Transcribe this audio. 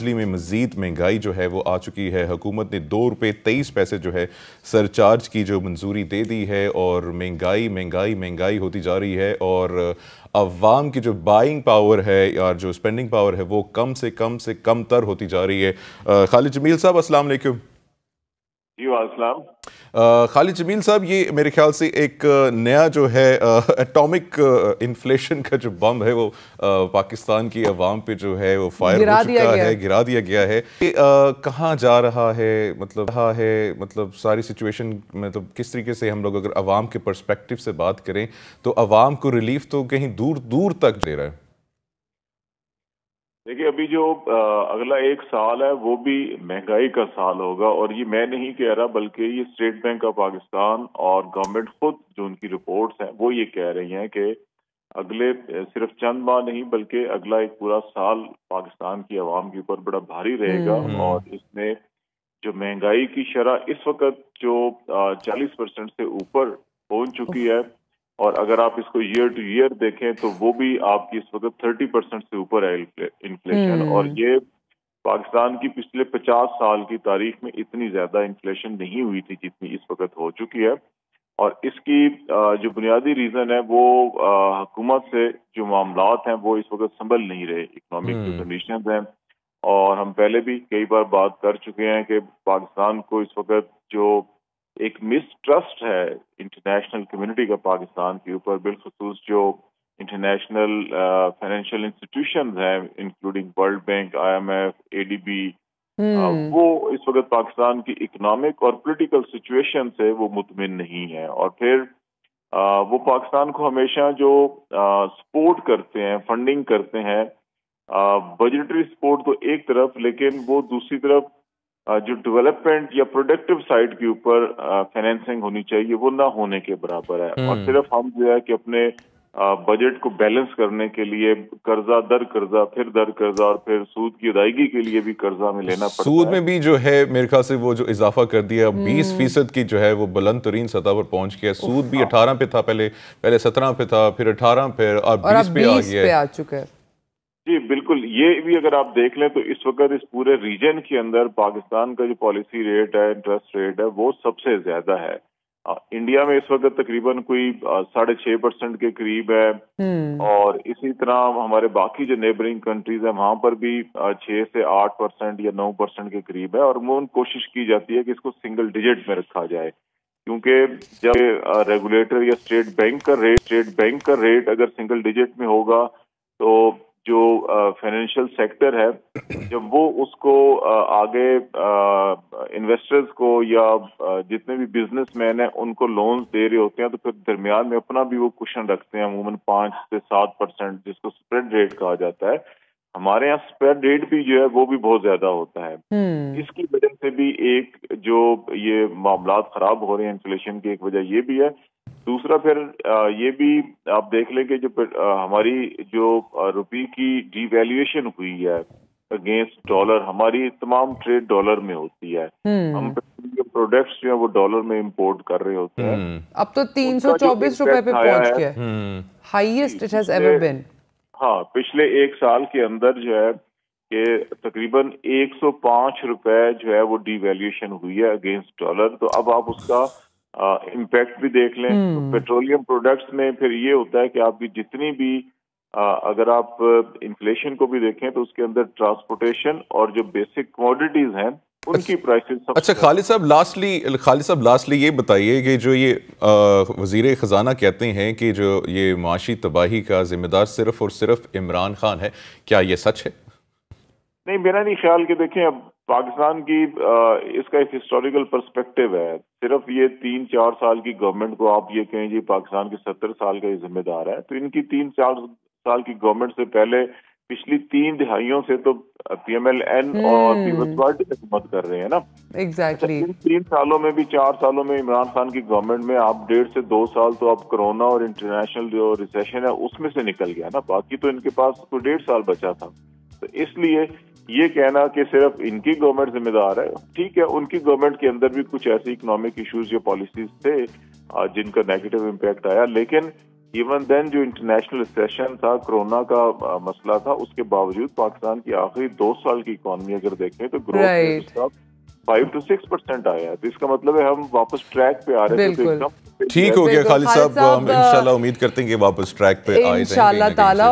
بجلی میں مزید مہنگائی جو ہے وہ آ چکی ہے. حکومت نے 2 روپے 23 پیسے جو ہے سرچارج کی جو منظوری دے دی ہے اور مہنگائی ہوتی جا رہی ہے اور عوام کی جو بائنگ پاور ہے یا جو اسپینڈنگ پاور ہے وہ کم سے کم تر ہوتی جا رہی ہے. خالد جمیل صاحب السلام علیکم. جی السلام. خالد جمیل صاحب یہ میرے خیال سے ایک نیا جو ہے ایٹامک انفلیشن کا جو بم ہے وہ پاکستان کی عوام پہ جو ہے وہ فائر ہو چکا ہے, گرا دیا گیا ہے. کہاں جا رہا ہے مطلب ساری سچویشن مطلب کس طریقے سے ہم لوگ اگر عوام کے پرسپیکٹیو سے بات کریں تو عوام کو ریلیف تو کہیں دور تک دے رہا ہے. دیکھیے ابھی جو اگلا 1 سال ہے وہ بھی مہنگائی کا سال ہوگا اور یہ میں نہیں کہہ رہا بلکہ یہ اسٹیٹ بینک آف پاکستان اور گورنمنٹ خود جو ان کی رپورٹس ہیں وہ یہ کہہ رہی ہیں کہ اگلے صرف چند ماہ نہیں بلکہ اگلا ایک پورا سال پاکستان کی عوام کے اوپر بڑا بھاری رہے گا. اور اس میں جو مہنگائی کی شرح اس وقت جو 40% سے اوپر پہنچ چکی ہے اور اگر آپ اس کو ایئر ٹو ایئر دیکھیں تو وہ بھی آپ کی اس وقت 30% سے اوپر ہے انفلیشن. اور یہ پاکستان کی پچھلے 50 سال کی تاریخ میں اتنی زیادہ انفلیشن نہیں ہوئی تھی جتنی اس وقت ہو چکی ہے. اور اس کی جو بنیادی ریزن ہے وہ حکومت سے جو معاملات ہیں وہ اس وقت سنبھل نہیں رہے, اکنامک جو کنڈیشنز ہیں. اور ہم پہلے بھی کئی بار بات کر چکے ہیں کہ پاکستان کو اس وقت جو ایک مسٹرسٹ ہے انٹرنیشنل کمیونٹی کا پاکستان کے اوپر, بالخصوص جو انٹرنیشنل فائنینشیل انسٹیٹیوشنز ہیں including world bank, IMF, ADB, وہ اس وقت پاکستان کی اکنامک اور پولیٹیکل سچویشن سے وہ مطمئن نہیں ہے. اور پھر وہ پاکستان کو ہمیشہ جو سپورٹ کرتے ہیں, فنڈنگ کرتے ہیں, بجٹری سپورٹ تو ایک طرف, لیکن وہ دوسری طرف جو ڈیولپمنٹ یا پروڈکٹیو سائڈ کے اوپر فائنینسنگ ہونی چاہیے وہ نہ ہونے کے برابر ہے. اور صرف ہم جو ہے کہ اپنے بجٹ کو بیلنس کرنے کے لیے قرضہ در قرضہ اور پھر سود کی ادائیگی کے لیے بھی قرضہ میں لینا پڑتا ہے. سود میں بھی جو ہے میرے خیال سے وہ جو اضافہ کر دیا 20% کی جو ہے وہ بلند ترین سطح پر پہنچ گیا. سود بھی 18 پہ تھا, پہلے 17 پہ تھا, پھر 18 پہ اب 20 پہ آ چکا ہے. جی بالکل. یہ بھی اگر آپ دیکھ لیں تو اس وقت اس پورے ریجن کے اندر پاکستان کا جو پالیسی ریٹ ہے, انٹرسٹ ریٹ ہے, وہ سب سے زیادہ ہے. انڈیا میں اس وقت تقریباً کوئی 6.5% کے قریب ہے. اور اسی طرح ہمارے باقی جو نیبرنگ کنٹریز ہیں وہاں پر بھی 6 سے 8% یا 9% کے قریب ہے. اور عموماً کوشش کی جاتی ہے کہ اس کو سنگل ڈیجٹ میں رکھا جائے, کیونکہ جب ریگولیٹر یا اسٹیٹ بینک کا ریٹ اگر سنگل ڈیجٹ میں ہوگا تو جو فائنینشیل سیکٹر ہے جب وہ اس کو آگے انویسٹرز کو یا جتنے بھی بزنس مین ہیں ان کو لونز دے رہے ہوتے ہیں تو پھر درمیان میں اپنا بھی وہ کوشن رکھتے ہیں, عموماً 5 سے 7% جس کو اسپریڈ ریٹ کہا جاتا ہے. ہمارے یہاں اسپریڈ ریٹ بھی جو ہے وہ بھی بہت زیادہ ہوتا ہے. اس کی وجہ سے بھی ایک جو یہ معاملات خراب ہو رہے ہیں انفلیشن کی ایک وجہ یہ بھی ہے. دوسرا پھر یہ بھی آپ دیکھ لیں کہ جو ہماری جو روپی کی ڈی ویلیویشن ہوئی ہے اگینسٹ ڈالر, ہماری تمام ٹریڈ ڈالر میں ہوتی ہے. ہم پروڈکٹس جو ہیں وہ ڈالر میں امپورٹ کر رہے ہوتے ہیں. اب تو 324 روپے پہ پہنچ گیا, highest it has ever been. ہاں پچھلے 1 سال کے اندر جو ہے کہ تقریباً 105 روپے جو ہے وہ ڈی ویلیویشن ہوئی ہے اگینسٹ ڈالر. تو اب آپ اس کا امپیکٹ بھی دیکھ لیں. پیٹرولیم پروڈکٹس میں پھر یہ ہوتا ہے کہ آپ کی جتنی بھی اگر آپ انفلیشن کو بھی دیکھیں تو اس کے اندر ٹرانسپورٹیشن اور جو بیسک کوموڈیٹیز ہیں ان کی پرائسز. اچھا خالد صاحب لاسٹلی یہ بتائیے کہ جو یہ وزیر خزانہ کہتے ہیں کہ جو یہ معاشی تباہی کا ذمہ دار صرف اور صرف عمران خان ہے, کیا یہ سچ ہے؟ نہیں, میرا نہیں خیال کہ دیکھیں اب پاکستان کی اس کا ایک ہسٹوریکل پرسپیکٹو ہے. صرف یہ 3-4 سال کی گورنمنٹ کو آپ یہ کہیں جی پاکستان کے 70 سال کا یہ ذمہ دار ہے, تو ان کی 3-4 سال کی گورنمنٹ سے پہلے پچھلی 3 دہائیوں سے تو PMLN اور پیپلز پارٹی حکومت کر رہے ہیں نا. ایگزیکٹلی. ان 3 سالوں میں بھی 4 سالوں میں عمران خان کی گورنمنٹ میں آپ 1.5 سے 2 سال تو اب کرونا اور انٹرنیشنل جو ریسیشن ہے اس میں سے نکل گیا نا, باقی تو ان کے پاس تو 1.5 سال بچا تھا. تو اس لیے یہ کہنا کہ صرف ان کی گورنمنٹ ذمہ دار ہے, ٹھیک ہے ان کی گورنمنٹ کے اندر بھی کچھ ایسے اکنامک ایشوز یا پالیسیز تھے جن کا نیگیٹو امپیکٹ آیا, لیکن ایون دین جو انٹرنیشنل ریسیشن تھا، کورونا کا مسئلہ تھا، اس کے باوجود پاکستان کی آخری 2 سال کی اکانومی اگر دیکھیں تو گروتھ ریٹ 5 to 6% آیا ہے. تو اس کا مطلب ہے ہم واپس ٹریک پہ آ رہے تھے. ٹھیک ہو گیا خالد صاحب، ہم انشاءاللہ امید کرتے ہیں کہ واپس ٹریک پہ آئے جائیں گے انشاءاللہ تعالی.